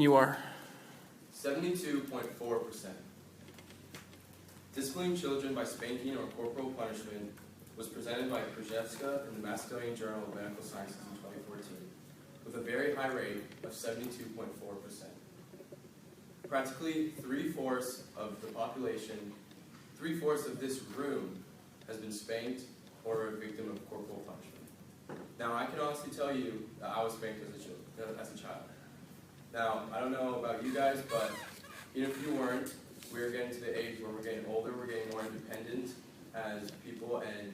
You are. 72.4%. Disciplining children by spanking or corporal punishment was presented by Krzyzewska in the Macedonian Journal of Medical Sciences in 2014, with a very high rate of 72.4%. Practically three-fourths of the population, three-fourths of this room has been spanked or a victim of corporal punishment. Now, I can honestly tell you that I was spanked as a child. Now, I don't know about you guys, but even if you weren't, we're getting to the age where we're getting older, we're getting more independent as people, and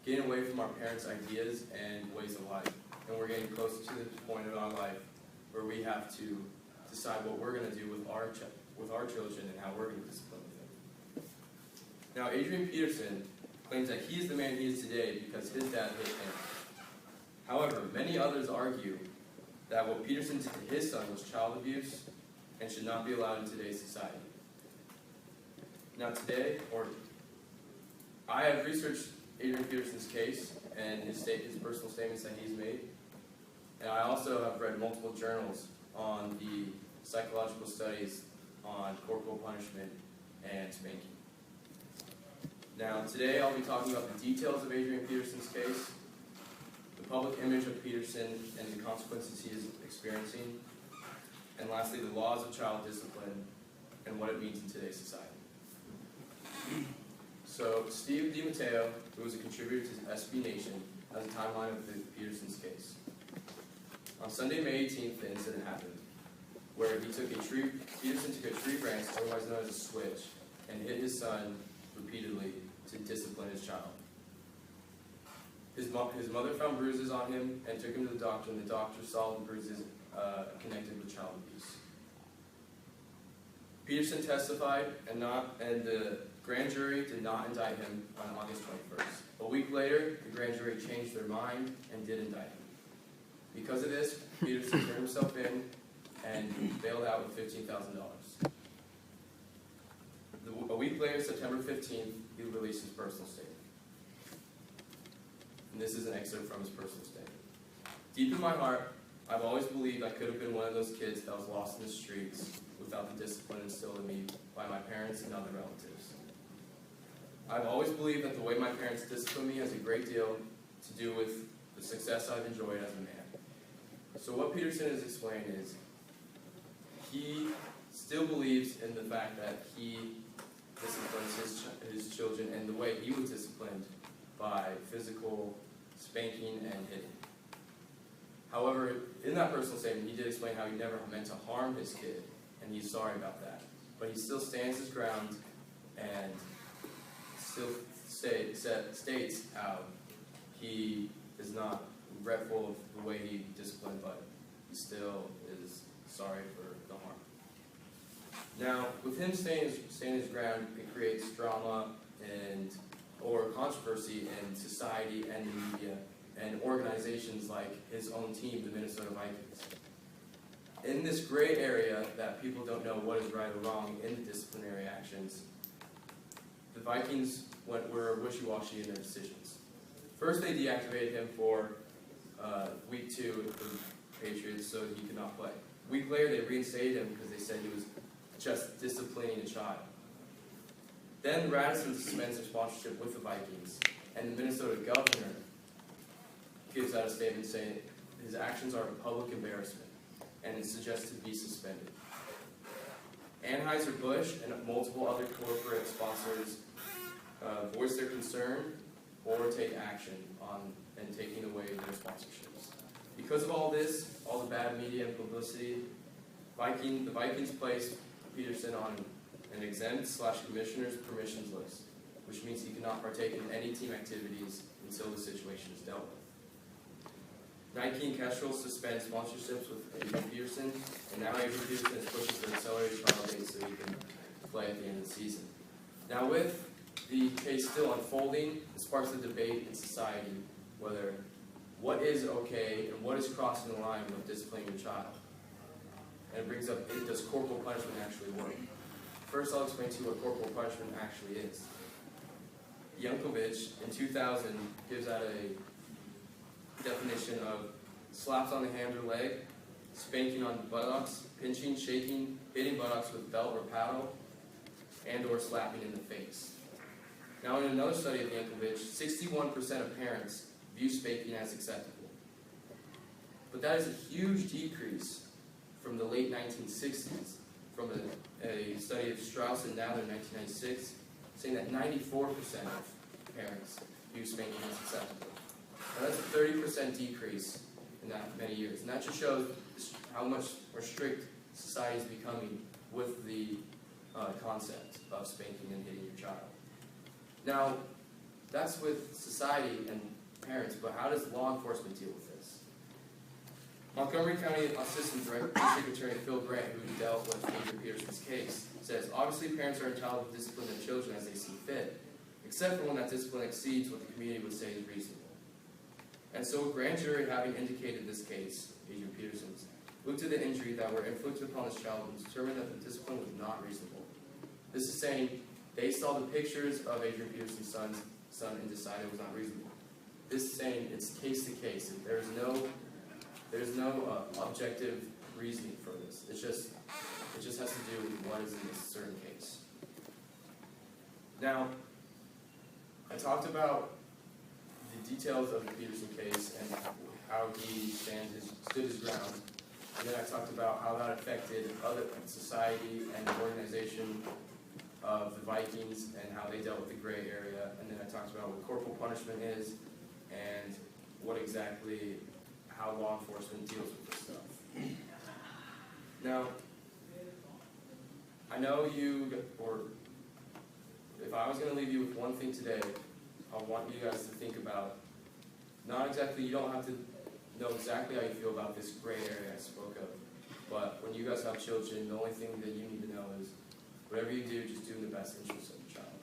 getting away from our parents' ideas and ways of life. And we're getting closer to the point in our life where we have to decide what we're going to do with our children and how we're going to discipline them. Now, Adrian Peterson claims that he is the man he is today because his dad hit him. However, many others argue that what Peterson did to his son was child abuse and should not be allowed in today's society. Now today, I have researched Adrian Peterson's case and his personal statements that he's made, and I also have read multiple journals on the psychological studies on corporal punishment and spanking. Now today I'll be talking about the details of Adrian Peterson's case, the public image of Peterson and the consequences he is experiencing, and lastly, the laws of child discipline and what it means in today's society. So, Steve DiMatteo, who was a contributor to SB Nation, has a timeline of Peterson's case. On Sunday, May 18th, the incident happened, where Peterson took a tree branch, otherwise known as a switch, and hit his son repeatedly to discipline his child. His mother found bruises on him and took him to the doctor, and the doctor saw the bruises connected with child abuse. Peterson testified, and the grand jury did not indict him on August 21st. A week later, the grand jury changed their mind and did indict him. Because of this, Peterson turned himself in and bailed out with $15,000. A week later, September 15th, he released his personal statement. And this is an excerpt from his personal statement. Deep in my heart, I've always believed I could have been one of those kids that was lost in the streets without the discipline instilled in me by my parents and other relatives. I've always believed that the way my parents disciplined me has a great deal to do with the success I've enjoyed as a man. So what Peterson is explaining is he still believes in the fact that he disciplines his children and the way he was disciplined by physical spanking and hitting. However, in that personal statement, he did explain how he never meant to harm his kid, and he's sorry about that. But he still stands his ground and still states how he is not regretful of the way he disciplined, but he still is sorry for the harm. Now, with him staying his ground, it creates drama or controversy in society and the media and organizations like his own team, the Minnesota Vikings. In this gray area that people don't know what is right or wrong in the disciplinary actions, the Vikings were wishy-washy in their decisions. First, they deactivated him for week 2 of the Patriots so he could not play. A week later, they reinstated him because they said he was just disciplining a child. Then Radisson suspends their sponsorship with the Vikings, and the Minnesota governor gives out a statement saying his actions are a public embarrassment and is suggested to be suspended. Anheuser-Busch and multiple other corporate sponsors voiced their concern or take action on taking away their sponsorships. Because of all this, all the bad media and publicity, the Vikings placed Peterson on an exempt/commissioner's permissions list, which means he cannot partake in any team activities until the situation is dealt with. Nike and Kestrel suspend sponsorships with Adrian Peterson, and now Adrian Peterson is pushing for an accelerated trial date so he can play at the end of the season. Now, with the case still unfolding, it sparks a debate in society whether what is okay and what is crossing the line with disciplining a child. And it brings up, does corporal punishment actually work? First, I'll explain to you what corporal punishment actually is. Yankovic, in 2000, gives out a definition of slaps on the hand or leg, spanking on the buttocks, pinching, shaking, hitting buttocks with belt or paddle, and or slapping in the face. Now, in another study of Yankovic, 61% of parents view spanking as acceptable. But that is a huge decrease from the late 1960s, from a study of Strauss and Nadler in 1996, saying that 94% of parents view spanking as acceptable. Now, that's a 30% decrease in that many years. And that just shows how much more strict society is becoming with the concept of spanking and hitting your child. Now, that's with society and parents, but how does law enforcement deal with this? Montgomery County Assistant Secretary Phil Grant, who dealt with Adrian Peterson's case, says, obviously parents are entitled to discipline their children as they see fit, except for when that discipline exceeds what the community would say is reasonable. And so a grand jury, having indicated this case, Adrian Peterson's, looked at the injury that were inflicted upon his child and determined that the discipline was not reasonable. This is saying they saw the pictures of Adrian Peterson's son and decided it was not reasonable. This is saying it's case to case. There's no objective reasoning for this. It just has to do with what is in this certain case. Now, I talked about the details of the Peterson case and how he stood his ground. And then I talked about how that affected other society and the organization of the Vikings and how they dealt with the gray area. And then I talked about what corporal punishment is and how law enforcement deals with this stuff. Now, I know if I was going to leave you with one thing today, I want you guys to think about, you don't have to know exactly how you feel about this gray area I spoke of, but when you guys have children, the only thing that you need to know is whatever you do, just do in the best interest of the child.